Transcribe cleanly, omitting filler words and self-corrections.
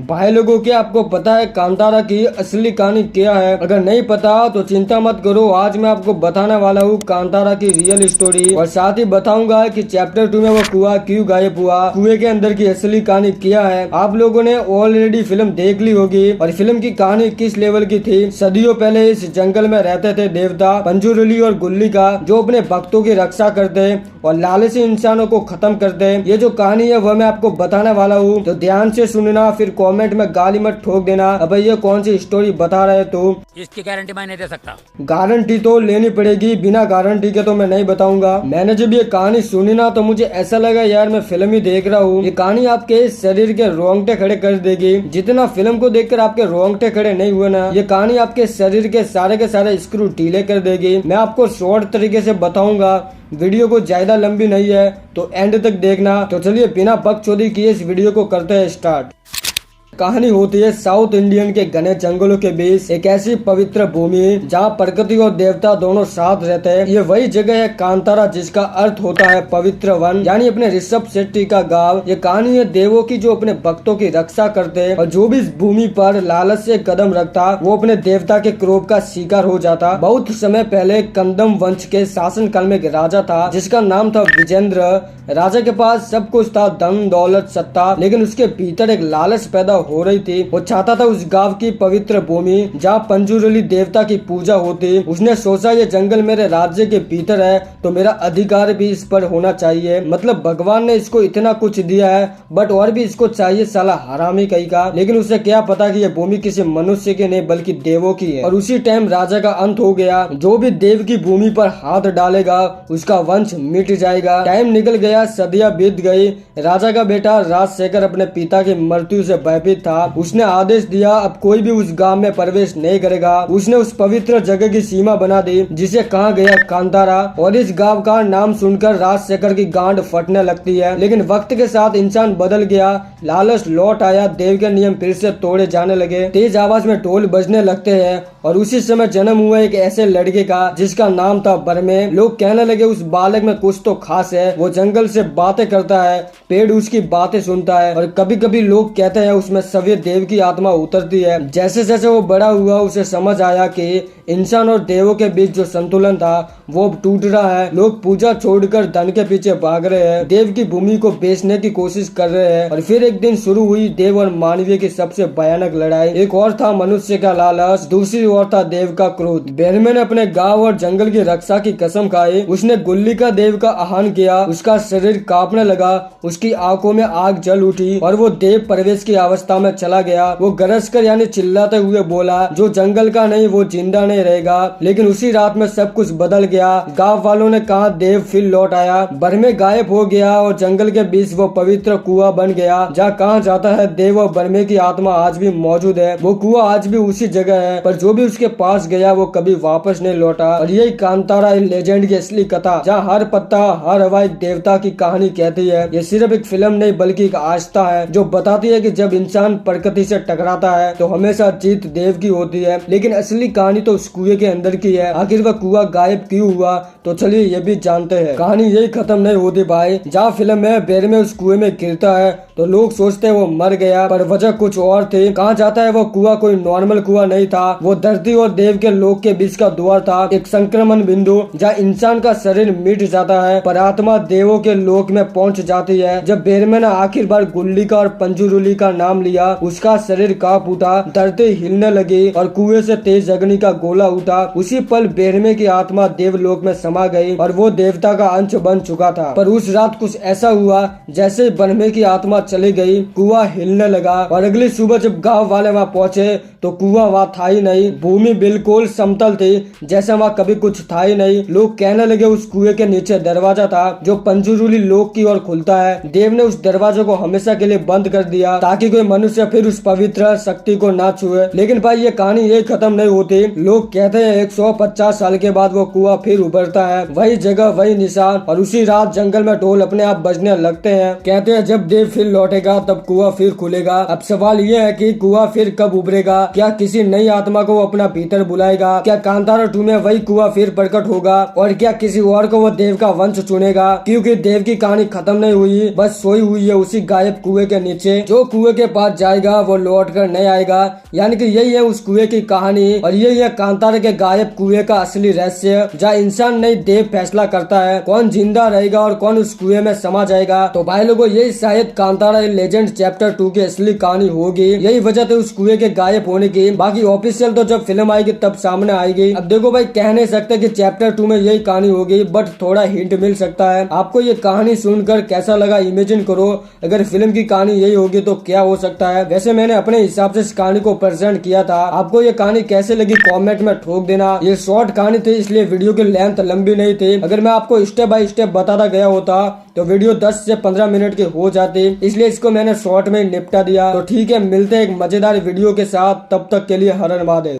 भाई लोगों, क्या आपको पता है कांतारा की असली कहानी क्या है? अगर नहीं पता तो चिंता मत करो, आज मैं आपको बताने वाला हूँ कांतारा की रियल स्टोरी। और साथ ही बताऊंगा कि चैप्टर 2 में वो कुआं क्यों गायब हुआ, कुएं के अंदर की असली कहानी क्या है। आप लोगों ने ऑलरेडी फिल्म देख ली होगी और फिल्म की कहानी किस लेवल की थी। सदियों पहले इस जंगल में रहते थे देवता पंजुरुली और गुल्ली का, जो अपने भक्तों की रक्षा करते और लालची इंसानों को खत्म करते। ये जो कहानी है वह मैं आपको बताने वाला हूँ, तो ध्यान से सुनना, फिर कमेंट में गाली मत ठोक देना अब ये कौन सी स्टोरी बता रहे तो। इसकी गारंटी मैं नहीं दे सकता। गारंटी तो लेनी पड़ेगी, बिना गारंटी के तो मैं नहीं बताऊंगा। मैंने जब ये कहानी सुनी ना तो मुझे ऐसा लगा यार मैं फिल्म ही देख रहा हूँ। ये कहानी आपके शरीर के रोंगटे खड़े कर देगी। जितना फिल्म को देखकर आपके रोंगटे खड़े नहीं हुए ना, ये कहानी आपके शरीर के सारे स्क्रू ढीले कर देगी। मैं आपको शॉर्ट तरीके से बताऊंगा, वीडियो को ज्यादा लंबी नहीं है तो एंड तक देखना। तो चलिए बिना बकचोदी किए इस वीडियो को करते हैं स्टार्ट। कहानी होती है साउथ इंडियन के घने जंगलों के बीच एक ऐसी पवित्र भूमि जहाँ प्रकृति और देवता दोनों साथ रहते हैं। ये वही जगह है कांतारा, जिसका अर्थ होता है पवित्र वन, यानी अपने ऋषभ शेट्टी का गांव। ये कहानी है देवों की जो अपने भक्तों की रक्षा करते हैं, और जो भी इस भूमि पर लालच से कदम रखता वो अपने देवता के क्रोध का शिकार हो जाता। बहुत समय पहले कंदम वंश के शासन काल में एक राजा था जिसका नाम था विजेंद्र। राजा के पास सब कुछ था, धन दौलत सत्ता, लेकिन उसके भीतर एक लालच पैदा हो रही थी। वो चाहता था उस गांव की पवित्र भूमि जहाँ पंजुरुली देवता की पूजा होती। उसने सोचा ये जंगल मेरे राज्य के भीतर है तो मेरा अधिकार भी इस पर होना चाहिए। मतलब भगवान ने इसको इतना कुछ दिया है बट और भी इसको चाहिए, साला हरामी कहीं का। लेकिन उसे क्या पता कि ये भूमि किसी मनुष्य की नहीं बल्कि देवों की है। और उसी टाइम राजा का अंत हो गया। जो भी देव की भूमि पर हाथ डालेगा उसका वंश मिट जाएगा। टाइम निकल गया, सदियां बीत गई। राजा का बेटा राजशेखर अपने पिता की मृत्यु से भयभीत था। उसने आदेश दिया अब कोई भी उस गांव में प्रवेश नहीं करेगा। उसने उस पवित्र जगह की सीमा बना दी जिसे कहा गया कांतारा। और इस गांव का नाम सुनकर राजशेखर की गांड फटने लगती है। लेकिन वक्त के साथ इंसान बदल गया, लालच लौट आया, देव के नियम फिर से तोड़े जाने लगे। तेज आवाज में ढोल बजने लगते हैं और उसी समय जन्म हुआ एक ऐसे लड़के का जिसका नाम था बरमे। लोग कहने लगे उस बालक में कुछ तो खास है। वो जंगल से बातें करता है, पेड़ उसकी बातें सुनता है और कभी कभी लोग कहते हैं उसमें सभी देव की आत्मा उतरती है। जैसे जैसे वो बड़ा हुआ उसे समझ आया कि इंसान और देवों के बीच जो संतुलन था वो टूट रहा है। लोग पूजा छोड़कर धन के पीछे भाग रहे हैं, देव की भूमि को बेचने की कोशिश कर रहे हैं। और फिर एक दिन शुरू हुई देव और मानवीय की सबसे भयानक लड़ाई। एक और था मनुष्य का लालच, दूसरी ओर था देव का क्रोध। बेरमे ने अपने गांव और जंगल की रक्षा की कसम खाई। उसने गुल्ली का देव का आह्वान किया, उसका शरीर कांपने लगा, उसकी आंखों में आग जल उठी और वो देव प्रवेश की अवस्था में चला गया। वो गरज कर यानी चिल्लाते हुए बोला जो जंगल का नहीं वो जिंदा नहीं रहेगा। लेकिन उसी रात में सब कुछ बदल गया। गांव वालों ने कहा देव फिर लौट आया। बरमे गायब हो गया और जंगल के बीच वो पवित्र कुआं बन गया जहाँ कहा जाता है देव और बरमे की आत्मा आज भी मौजूद है। वो कुआं आज भी उसी जगह है, पर जो भी उसके पास गया वो कभी वापस नहीं लौटा। और यही कांतारा लेजेंड की असली कथा, जहाँ हर पत्ता हर हवा एक देवता की कहानी कहती है। ये सिर्फ एक फिल्म नहीं बल्कि एक आस्था है जो बताती है कि जब इंसान प्रकृति से टकराता है तो हमेशा जीत देव की होती है। लेकिन असली कहानी तो उस कुएं के अंदर की है। आखिर वह कुआं गायब क्यों हुआ, तो चलिए ये भी जानते हैं। कहानी यही खत्म नहीं होती भाई। जहाँ फिल्म में बेरमे उस कुएं में गिरता है तो लोग सोचते हैं वो मर गया, पर वजह कुछ और थी। कहा जाता है वो कुआं कोई नॉर्मल कुआं नहीं था, वो धरती और देव के लोक के बीच का द्वार था, एक संक्रमण बिंदु जहाँ इंसान का शरीर मिट जाता है पर आत्मा देवों के लोक में पहुंच जाती है। जब बेरमे ने आखिर बार गुल्ली का और पंजुरुली का नाम लिया उसका शरीर कांप उठा, धरती हिलने लगी और कुएं से तेज अग्नि का गोला उठा। उसी पल बेरमे की आत्मा देवलोक में समा गई और वो देवता का अंश बन चुका था। पर उस रात कुछ ऐसा हुआ जैसे बरमे की आत्मा चली गई, कुआं हिलने लगा। और अगली सुबह जब गांव वाले वहां पहुंचे तो कुआं वहां था ही नहीं। भूमि बिल्कुल समतल थी, जैसे वहां कभी कुछ था ही नहीं। लोग कहने लगे उस कुएं के नीचे दरवाजा था जो पंजुरुली लोक की ओर खुलता है। देव ने उस दरवाजे को हमेशा के लिए बंद कर दिया ताकि कोई मनुष्य फिर उस पवित्र शक्ति को ना छुए। लेकिन भाई ये कहानी ये खत्म नहीं होती। लोग कहते हैं 150 साल के बाद वो कुआं फिर उभरता है, वही जगह वही निशान। और उसी रात जंगल में ढोल अपने आप बजने लगते हैं। कहते हैं जब देव फिर लौटेगा तब कुआं फिर खुलेगा। अब सवाल ये है कि कुआं फिर कब उभरेगा क्या किसी नई आत्मा को वो अपना भीतर बुलाएगा? क्या कांतारा 2 में वही कुआं फिर प्रकट होगा? और क्या किसी और को वो देव का वंश चुनेगा? क्योंकि देव की कहानी खत्म नहीं हुई, बस सोई हुई है उसी गायब कुएं के नीचे। जो कुएं के पास जाएगा वो लौट कर नहीं आएगा। यानी कि यही है उस कुएं की कहानी और यही है कांतारा के गायब कुएं का असली रहस्य, जहाँ इंसान नहीं देव फैसला करता है कौन जिंदा रहेगा और कौन उस कुएं में समा जाएगा। तो भाई लोगों, यही शायद कांतारा लेजेंड चैप्टर 2 की असली कहानी होगी। यही वजह थी उस कुएं के गायब होने की। बाकी ऑफिशियल तो जब फिल्म आएगी तब सामने आएगी। अब देखो भाई, कह नहीं सकते कि चैप्टर 2 में यही कहानी होगी, बट थोड़ा हिंट मिल सकता है। आपको ये कहानी सुनकर कैसा लगा इमेजिन करो, अगर फिल्म की कहानी यही होगी तो क्या हो सकता है। वैसे मैंने अपने हिसाब से इस कहानी को प्रेजेंट किया था। आपको ये कहानी कैसे लगी कमेंट में ठोक देना। ये शॉर्ट कहानी थी इसलिए वीडियो की लेंथ लंबी नहीं थी। अगर मैं आपको स्टेप बाय स्टेप बताता गया होता तो वीडियो 10 से 15 मिनट की हो जाती, इसलिए इसको मैंने शॉर्ट में निपटा दिया। तो ठीक है, मिलते हैं एक मजेदार वीडियो के साथ, तब तक के लिए हर हर महादेव।